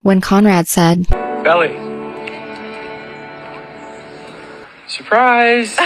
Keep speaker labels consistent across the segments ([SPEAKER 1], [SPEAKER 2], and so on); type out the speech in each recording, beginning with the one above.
[SPEAKER 1] when Conrad said,
[SPEAKER 2] "Belly. Surprise!"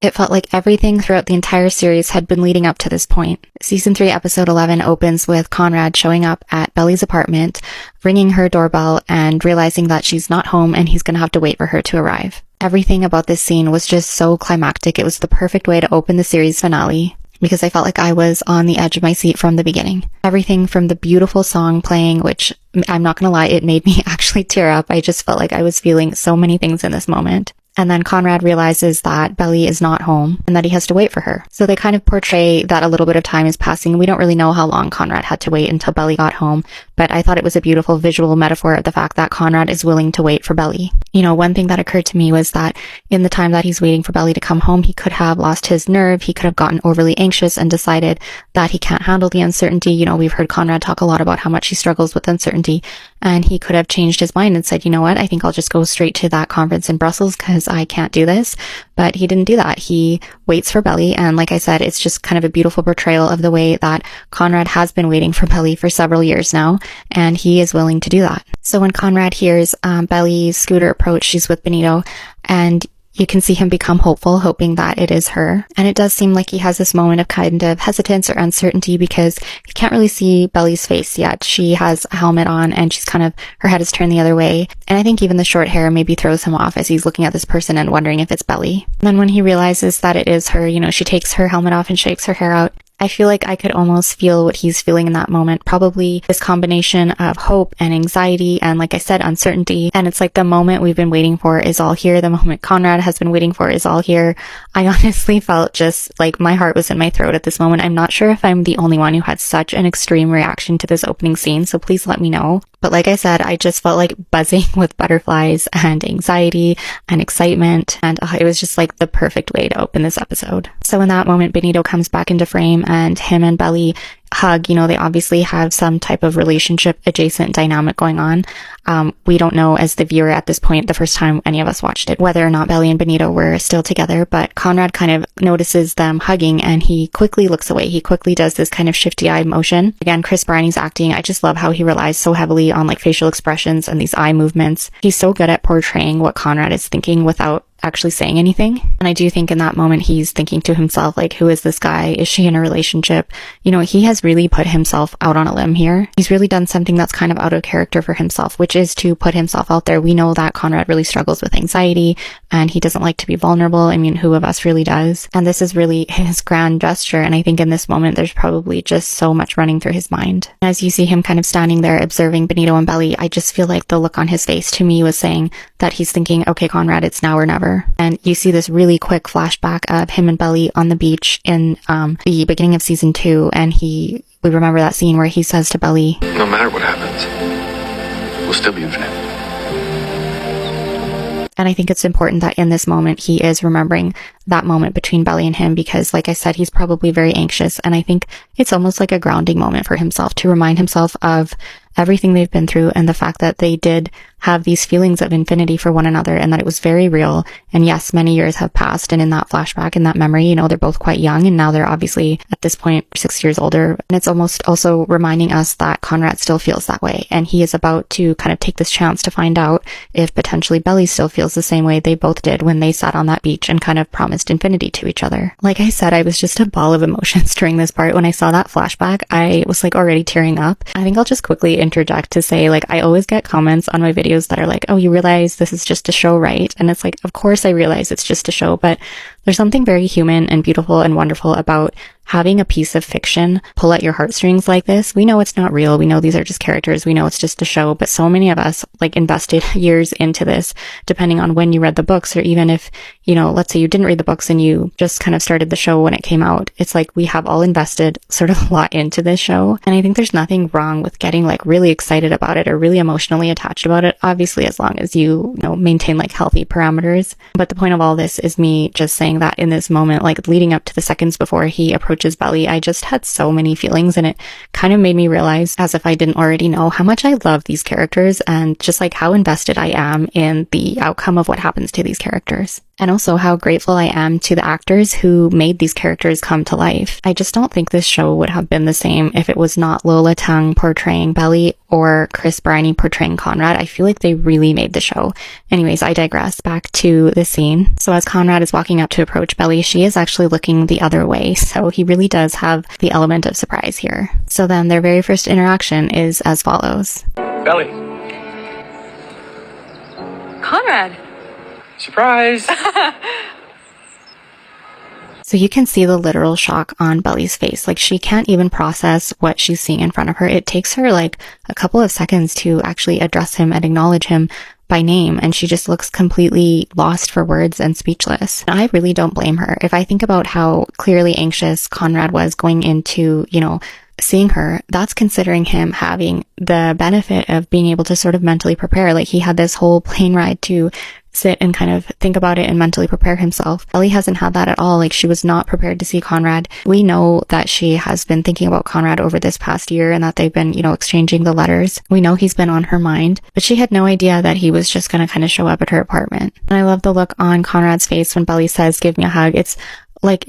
[SPEAKER 1] It felt like everything throughout the entire series had been leading up to this point. Season 3, episode 11 opens with Conrad showing up at Belly's apartment, ringing her doorbell, and realizing that she's not home and he's gonna have to wait for her to arrive. Everything about this scene was just so climactic. It was the perfect way to open the series finale, because I felt like I was on the edge of my seat from the beginning. Everything from the beautiful song playing, which I'm not gonna lie, it made me actually tear up. I just felt like I was feeling so many things in this moment. And then Conrad realizes that Belly is not home and that he has to wait for her. So they kind of portray that a little bit of time is passing. We don't really know how long Conrad had to wait until Belly got home, but I thought it was a beautiful visual metaphor of the fact that Conrad is willing to wait for Belly. You know, one thing that occurred to me was that in the time that he's waiting for Belly to come home, he could have lost his nerve. He could have gotten overly anxious and decided that he can't handle the uncertainty. You know, we've heard Conrad talk a lot about how much he struggles with uncertainty, and he could have changed his mind and said, you know what, I think I'll just go straight to that conference in Brussels because I can't do this. But he didn't do that. He waits for Belly, and like I said, it's just kind of a beautiful portrayal of the way that Conrad has been waiting for Belly for several years now, and he is willing to do that. So when Conrad hears Belly's scooter approach, she's with Benito, and you can see him become hopeful, hoping that it is her. And it does seem like he has this moment of kind of hesitance or uncertainty because he can't really see Belly's face yet. She has a helmet on and she's kind of, her head is turned the other way. And I think even the short hair maybe throws him off as he's looking at this person and wondering if it's Belly. And then when he realizes that it is her, you know, she takes her helmet off and shakes her hair out. I feel like I could almost feel what he's feeling in that moment. Probably this combination of hope and anxiety and, like I said, uncertainty. And it's like the moment we've been waiting for is all here. The moment Conrad has been waiting for is all here. I honestly felt just like my heart was in my throat at this moment. I'm not sure if I'm the only one who had such an extreme reaction to this opening scene, so please let me know. But like I said, I just felt like buzzing with butterflies and anxiety and excitement. And it was just like the perfect way to open this episode. So in that moment, Benito comes back into frame and him and Belly hug. You know, they obviously have some type of relationship adjacent dynamic going on. We don't know as the viewer at this point, the first time any of us watched it, whether or not Belly and Benito were still together, but Conrad kind of notices them hugging and he quickly looks away. He quickly does this kind of shifty eye motion. Again, Chris Briney's acting, I just love how he relies so heavily on like facial expressions and these eye movements. He's so good at portraying what Conrad is thinking without actually saying anything. And I do think in that moment he's thinking to himself, like, who is this guy? Is she in a relationship? You know, he has really put himself out on a limb here. He's really done something that's kind of out of character for himself, which is to put himself out there. We know that Conrad really struggles with anxiety and he doesn't like to be vulnerable. I mean, who of us really does? And this is really his grand gesture. And I think in this moment, there's probably just so much running through his mind. As you see him kind of standing there observing Benito and Belly, I just feel like the look on his face to me was saying that he's thinking, okay, Conrad, it's now or never. And you see this really quick flashback of him and Belly on the beach in the beginning of season 2. And we remember that scene where he says to Belly,
[SPEAKER 2] "No matter what happens, we'll still be infinite."
[SPEAKER 1] And I think it's important that in this moment, he is remembering that moment between Belly and him because, like I said, he's probably very anxious. And I think it's almost like a grounding moment for himself to remind himself of everything they've been through and the fact that they did have these feelings of infinity for one another and that it was very real. And yes, many years have passed. And in that flashback, in that memory, you know, they're both quite young. And now they're obviously at this point 6 years older. And it's almost also reminding us that Conrad still feels that way. And he is about to kind of take this chance to find out if potentially Belly still feels the same way they both did when they sat on that beach and kind of promised infinity to each other. Like I said, I was just a ball of emotions during this part. When I saw that flashback, I was like already tearing up. I think I'll just quickly interject to say, like, I always get comments on my videos that are like, oh, you realize this is just a show, right? And it's like, of course I realize it's just a show, but there's something very human and beautiful and wonderful about having a piece of fiction pull at your heartstrings like this. We know it's not real. We know these are just characters. We know it's just a show, but so many of us like invested years into this, depending on when you read the books, or even if, you know, let's say you didn't read the books and you just kind of started the show when it came out. It's like we have all invested sort of a lot into this show. And I think there's nothing wrong with getting like really excited about it or really emotionally attached about it. Obviously, as long as you know, maintain like healthy parameters. But the point of all this is me just saying that in this moment, like leading up to the seconds before he approaches Belly, I just had so many feelings, and it kind of made me realize, as if I didn't already know, how much I love these characters and just like how invested I am in the outcome of what happens to these characters. and also how grateful I am to the actors who made these characters come to life. I just don't think this show would have been the same if it was not Lola Tung portraying Belly or Chris Briney portraying Conrad. I feel like they really made the show. Anyways, I digress. Back to the scene. So as Conrad is walking up to approach Belly, she is actually looking the other way. So he really does have the element of surprise here. So then their very first interaction is as follows.
[SPEAKER 2] Belly.
[SPEAKER 3] Conrad.
[SPEAKER 2] Surprise!
[SPEAKER 1] So you can see the literal shock on Belly's face. Like, she can't even process what she's seeing in front of her. It takes her like a couple of seconds to actually address him and acknowledge him by name, and she just looks completely lost for words and speechless. And I really don't blame her. If I think about how clearly anxious Conrad was going into, seeing her, that's considering him having the benefit of being able to sort of mentally prepare. Like, he had this whole plane ride to sit and kind of think about it and mentally prepare himself. Belly hasn't had that at all. Like, she was not prepared to see Conrad. We know that she has been thinking about Conrad over this past year and that they've been, exchanging the letters. We know he's been on her mind, but she had no idea that he was just going to kind of show up at her apartment. And I love the look on Conrad's face when Belly says, "Give me a hug." It's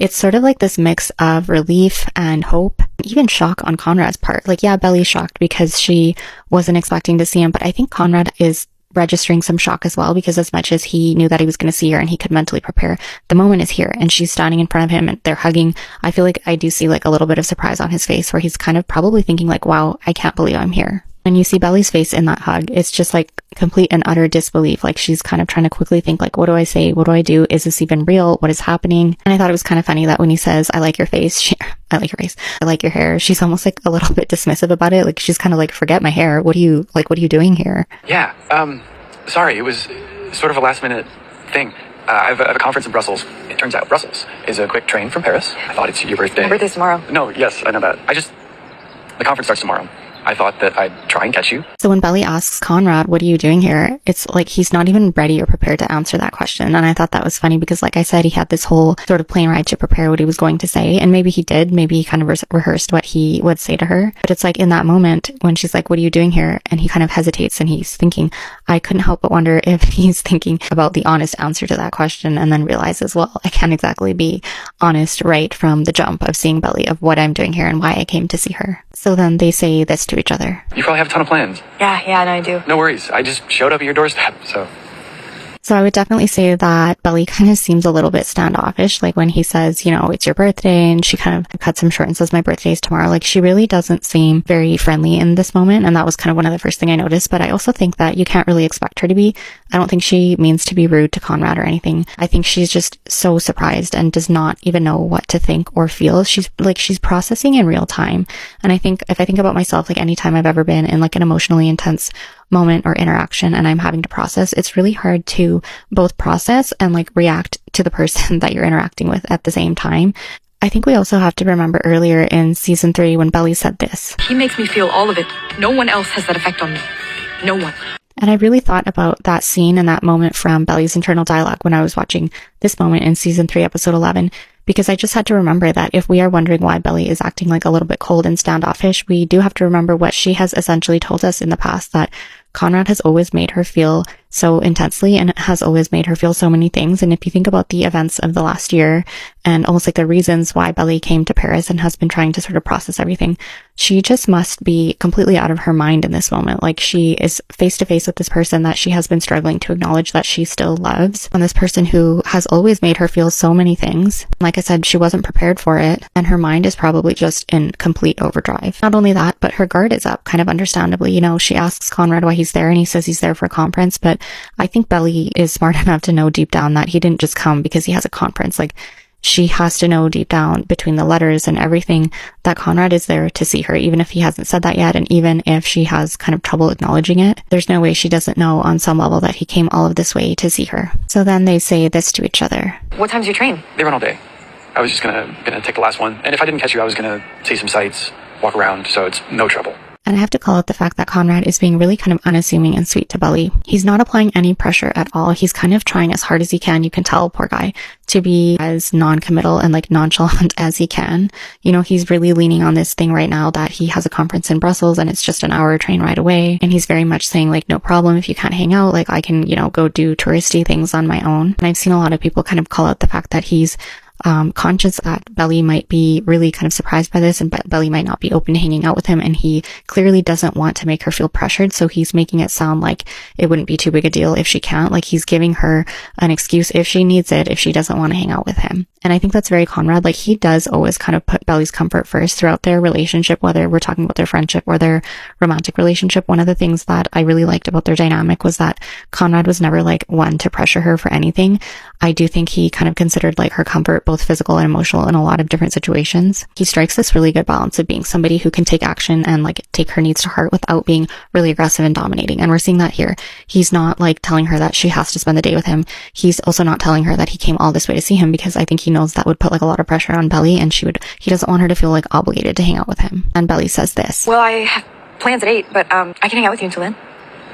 [SPEAKER 1] sort of like this mix of relief and hope, even shock on Conrad's part. Like, yeah, Belly's shocked because she wasn't expecting to see him, but I think Conrad is registering some shock as well, because as much as he knew that he was going to see her and he could mentally prepare, the moment is here and she's standing in front of him and they're hugging. I feel like I do see like a little bit of surprise on his face where he's kind of probably thinking like, wow, I can't believe I'm here. And you see Belly's face in that hug. It's just like complete and utter disbelief. Like, she's kind of trying to quickly think like, what do I say? What do I do? Is this even real? What is happening? And I thought it was kind of funny that when he says, "I like your face," I like your face, "I like your hair," she's almost like a little bit dismissive about it. Like, she's kind of like, "Forget my hair. What are you doing here?"
[SPEAKER 2] Yeah, sorry, it was sort of a last minute thing. I have a conference in Brussels. It turns out Brussels is a quick train from Paris. I thought it's your birthday.
[SPEAKER 3] My birthday's tomorrow.
[SPEAKER 2] No, yes, I know that. The conference starts tomorrow. I thought that I'd try and catch you.
[SPEAKER 1] So when Belly asks Conrad, "What are you doing here?" it's like he's not even ready or prepared to answer that question. And I thought that was funny because, like I said, he had this whole sort of plane ride to prepare what he was going to say. And maybe he did. Maybe he kind of rehearsed what he would say to her. But it's like in that moment when she's like, "What are you doing here?" and he kind of hesitates and he's thinking, I couldn't help but wonder if he's thinking about the honest answer to that question and then realizes, well, I can't exactly be honest right from the jump of seeing Belly of what I'm doing here and why I came to see her. So then they say this to each other.
[SPEAKER 2] You probably have a ton of plans.
[SPEAKER 3] Yeah, no, I do.
[SPEAKER 2] No worries. I just showed up at your doorstep, so...
[SPEAKER 1] So I would definitely say that Belly kind of seems a little bit standoffish. Like when he says, it's your birthday, and she kind of cuts him short and says, "My birthday's tomorrow." Like, she really doesn't seem very friendly in this moment. And that was kind of one of the first things I noticed. But I also think that you can't really expect her to be. I don't think she means to be rude to Conrad or anything. I think she's just so surprised and does not even know what to think or feel. She's processing in real time. And I think if I think about myself, like anytime I've ever been in like an emotionally intense moment or interaction and I'm having to process, it's really hard to both process and like react to the person that you're interacting with at the same time. I think we also have to remember earlier in season 3 when Belly said this.
[SPEAKER 3] He makes me feel all of it. No one else has that effect on me. No one.
[SPEAKER 1] And I really thought about that scene and that moment from Belly's internal dialogue when I was watching this moment in season 3, episode 11, because I just had to remember that if we are wondering why Belly is acting like a little bit cold and standoffish, we do have to remember what she has essentially told us in the past, that Conrad has always made her feel so intensely and has always made her feel so many things. And if you think about the events of the last year and almost like the reasons why Belly came to Paris and has been trying to sort of process everything, she just must be completely out of her mind in this moment. Like, she is face to face with this person that she has been struggling to acknowledge that she still loves, and this person who has always made her feel so many things. Like I said, she wasn't prepared for it, and her mind is probably just in complete overdrive. Not only that, but her guard is up, kind of understandably. She asks Conrad why he's there, and he says he's there for a conference, but I think Belly is smart enough to know deep down that he didn't just come because he has a conference. Like, she has to know deep down between the letters and everything that Conrad is there to see her, even if he hasn't said that yet, and even if she has kind of trouble acknowledging it. There's no way she doesn't know on some level that he came all of this way to see her. So then they say this to each other.
[SPEAKER 3] What time's your train?
[SPEAKER 2] They run all day. I was just gonna take the last one, and if I didn't catch you, I was gonna see some sights, walk around, so it's no trouble.
[SPEAKER 1] And I have to call out the fact that Conrad is being really kind of unassuming and sweet to Belly. He's not applying any pressure at all. He's kind of trying as hard as he can, you can tell, poor guy, to be as non-committal and like nonchalant as he can. You know, he's really leaning on this thing right now that he has a conference in Brussels and it's just an hour train ride away. And he's very much saying like, no problem if you can't hang out, like I can, you know, go do touristy things on my own. And I've seen a lot of people kind of call out the fact that he's conscious that Belly might be really kind of surprised by this and Belly might not be open to hanging out with him, and he clearly doesn't want to make her feel pressured, so he's making it sound like it wouldn't be too big a deal if she can't. Like he's giving her an excuse if she needs it, if she doesn't want to hang out with him. And I think that's very Conrad. Like he does always kind of put Belly's comfort first throughout their relationship, whether we're talking about their friendship or their romantic relationship. One of the things that I really liked about their dynamic was that Conrad was never like one to pressure her for anything. I do think he kind of considered like her comfort, both physical and emotional, in a lot of different situations. He strikes this really good balance of being somebody who can take action and like take her needs to heart without being really aggressive and dominating. And we're seeing that here. He's not like telling her that she has to spend the day with him. He's also not telling her that he came all this way to see him, because I think he knows that would put like a lot of pressure on Belly, and he doesn't want her to feel like obligated to hang out with him. And Belly says this.
[SPEAKER 3] Well, I have plans at 8, but I can hang out with you until then.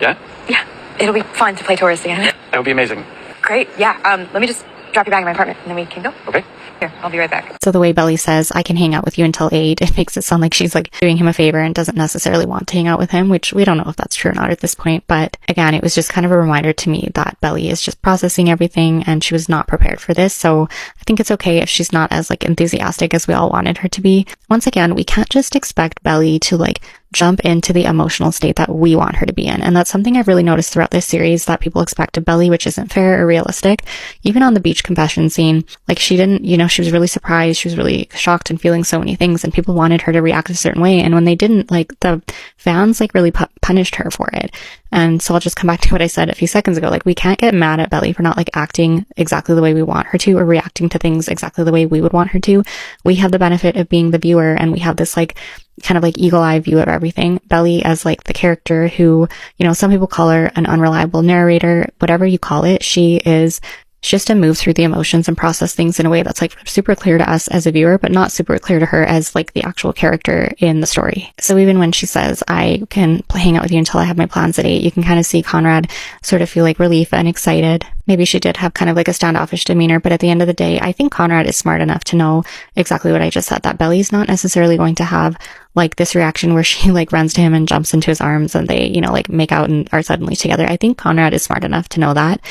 [SPEAKER 2] Yeah?
[SPEAKER 3] Yeah, it'll be fun to play tourist again.
[SPEAKER 2] That would be amazing.
[SPEAKER 3] Great, yeah. Let me just drop you back in my apartment and then we can go.
[SPEAKER 2] Okay.
[SPEAKER 3] Here, I'll be right back.
[SPEAKER 1] So the way Belly says, I can hang out with you until 8, it makes it sound like she's like doing him a favor and doesn't necessarily want to hang out with him, which we don't know if that's true or not at this point. But again, it was just kind of a reminder to me that Belly is just processing everything and she was not prepared for this. So I think it's okay if she's not as like enthusiastic as we all wanted her to be. Once again, we can't just expect Belly to like jump into the emotional state that we want her to be in. And that's something I've really noticed throughout this series, that people expect of Belly, which isn't fair or realistic. Even on the beach confession scene, like she didn't, you know, she was really surprised, she was really shocked and feeling so many things, and people wanted her to react a certain way. And when they didn't, like the fans like really punished her for it. And so I'll just come back to what I said a few seconds ago. Like we can't get mad at Belly for not like acting exactly the way we want her to, or reacting to things exactly the way we would want her to. We have the benefit of being the viewer, and we have this like kind of like eagle eye view of everything. Belly as like the character who, you know, some people call her an unreliable narrator, whatever you call it, she is just to move through the emotions and process things in a way that's like super clear to us as a viewer, but not super clear to her as like the actual character in the story. So even when she says, I can hang out with you until I have my plans at 8, you can kind of see Conrad sort of feel like relief and excited. Maybe she did have kind of like a standoffish demeanor, but at the end of the day, I think Conrad is smart enough to know exactly what I just said, that Belly's not necessarily going to have like this reaction where she like runs to him and jumps into his arms and they, you know, like make out and are suddenly together. I think Conrad is smart enough to know that.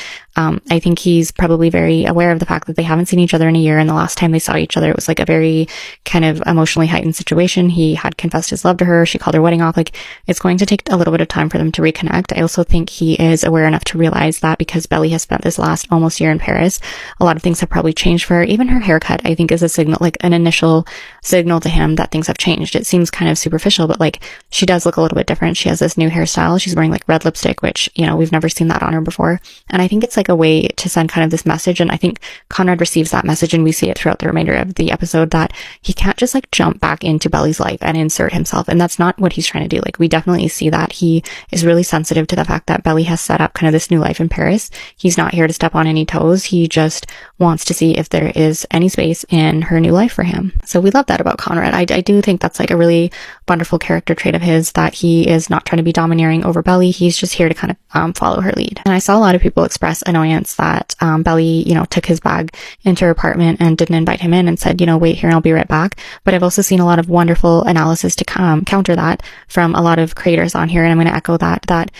[SPEAKER 1] I think he's probably very aware of the fact that they haven't seen each other in a year, and the last time they saw each other, it was like a very kind of emotionally heightened situation. He had confessed his love to her. She called her wedding off. Like it's going to take a little bit of time for them to reconnect. I also think he is aware enough to realize that because Belly has spent this last almost year in Paris, a lot of things have probably changed for her. Even her haircut, I think, is a signal, like an initial signal to him that things have changed. It seems kind of superficial, but like she does look a little bit different. She has this new hairstyle. She's wearing like red lipstick, which, you know, we've never seen that on her before. And I think it's like a way to send kind of this message. And I think Conrad receives that message, and we see it throughout the remainder of the episode, that he can't just like jump back into Belly's life and insert himself. And that's not what he's trying to do. Like we definitely see that he is really sensitive to the fact that Belly has set up kind of this new life in Paris. He's not here to step on any toes. He just wants to see if there is any space in her new life for him. So we love that about Conrad. I do think that's like a really wonderful character trait of his, that he is not trying to be domineering over Belly. He's just here to kind of follow her lead. And I saw a lot of people express annoyance that Belly, you know, took his bag into her apartment and didn't invite him in and said, you know, wait here and I'll be right back. But I've also seen a lot of wonderful analysis to counter that from a lot of creators on here. And I'm going to echo that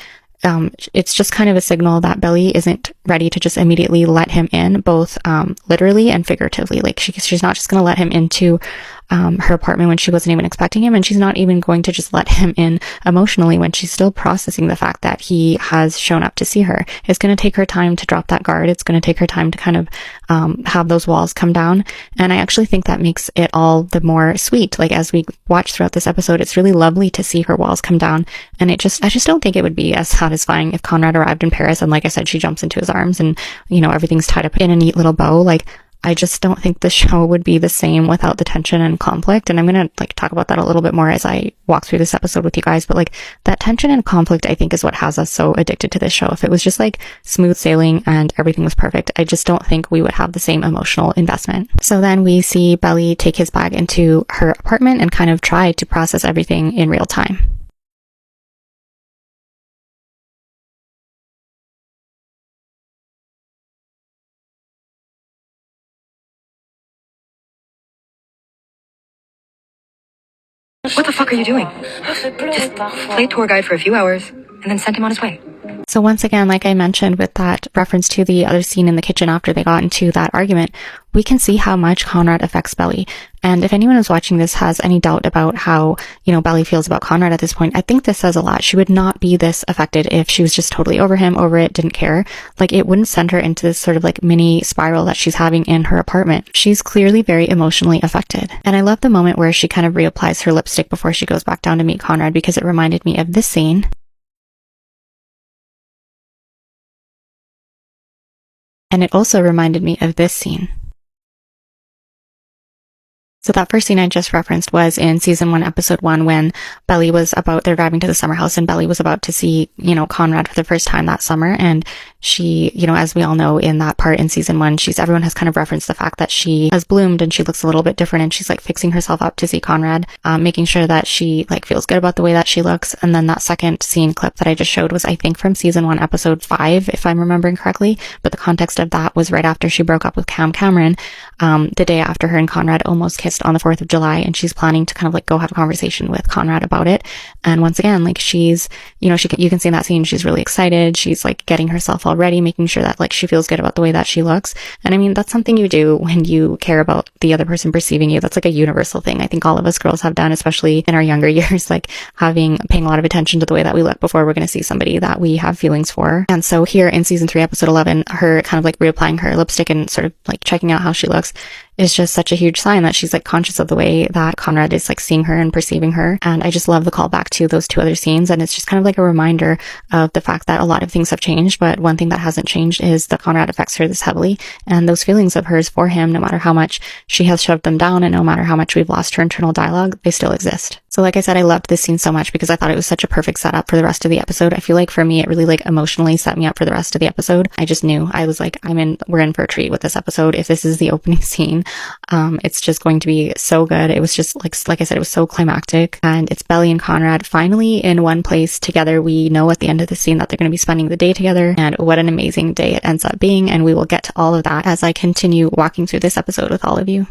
[SPEAKER 1] it's just kind of a signal that Belly isn't ready to just immediately let him in, both literally and figuratively. Like she's not just going to let him into her apartment when she wasn't even expecting him, and she's not even going to just let him in emotionally when she's still processing the fact that he has shown up to see her. It's going to take her time to drop that guard. It's going to take her time to kind of have those walls come down. And I actually think that makes it all the more sweet. Like as we watch throughout this episode, it's really lovely to see her walls come down. And I just don't think it would be as satisfying if Conrad arrived in Paris and, like I said, she jumps into his arms and, you know, everything's tied up in a neat little bow. Like I just don't think the show would be the same without the tension and conflict. And I'm going to like talk about that a little bit more as I walk through this episode with you guys. But like that tension and conflict, I think, is what has us so addicted to this show. If it was just like smooth sailing and everything was perfect, I just don't think we would have the same emotional investment. So then we see Belly take his bag into her apartment and kind of try to process everything in real time.
[SPEAKER 3] What the fuck are you doing? Just play tour guide for a few hours and then send him on his way.
[SPEAKER 1] So once again, like I mentioned with that reference to the other scene in the kitchen after they got into that argument, we can see how much Conrad affects Belly. And if anyone who's watching this has any doubt about how, Belly feels about Conrad at this point, I think this says a lot. She would not be this affected if she was just totally over him, over it, didn't care. Like, it wouldn't send her into this sort of like mini spiral that she's having in her apartment. She's clearly very emotionally affected. And I love the moment where she kind of reapplies her lipstick before she goes back down to meet Conrad, because it reminded me of this scene. And it also reminded me of this scene. So that first scene I just referenced was in season 1, episode 1, when Belly was they're driving to the summer house and Belly was about to see, Conrad for the first time that summer. And she, as we all know in that part in season 1, everyone has kind of referenced the fact that she has bloomed and she looks a little bit different, and she's like fixing herself up to see Conrad, making sure that she like feels good about the way that she looks. And then that second scene clip that I just showed was, I think, from season 1, episode 5, if I'm remembering correctly. But the context of that was right after she broke up with Cam Cameron, the day after her and Conrad almost kissed on the 4th of July, and she's planning to kind of like go have a conversation with Conrad about it. And once again, like she's, you can see in that scene, she's really excited. She's like getting herself all ready, making sure that like she feels good about the way that she looks. And I mean, that's something you do when you care about the other person perceiving you. That's like a universal thing. I think all of us girls have done, especially in our younger years, like paying a lot of attention to the way that we look before we're going to see somebody that we have feelings for. And so here in season 3, episode 11, her kind of like reapplying her lipstick and sort of like checking out how she looks is just such a huge sign that she's like conscious of the way that Conrad is like seeing her and perceiving her. And I just love the callback to those 2 other scenes. And it's just kind of like a reminder of the fact that a lot of things have changed, but one thing that hasn't changed is that Conrad affects her this heavily. And those feelings of hers for him, no matter how much she has shoved them down and no matter how much we've lost her internal dialogue, they still exist. So like I said, I loved this scene so much because I thought it was such a perfect setup for the rest of the episode. I feel like for me, it really like emotionally set me up for the rest of the episode. I just knew, I was like, we're in for a treat with this episode. If this is the opening scene, it's just going to be so good. It was just like I said, it was so climactic, and it's Belly and Conrad finally in one place together. We know at the end of the scene that they're going to be spending the day together, and what an amazing day it ends up being. And we will get to all of that as I continue walking through this episode with all of you.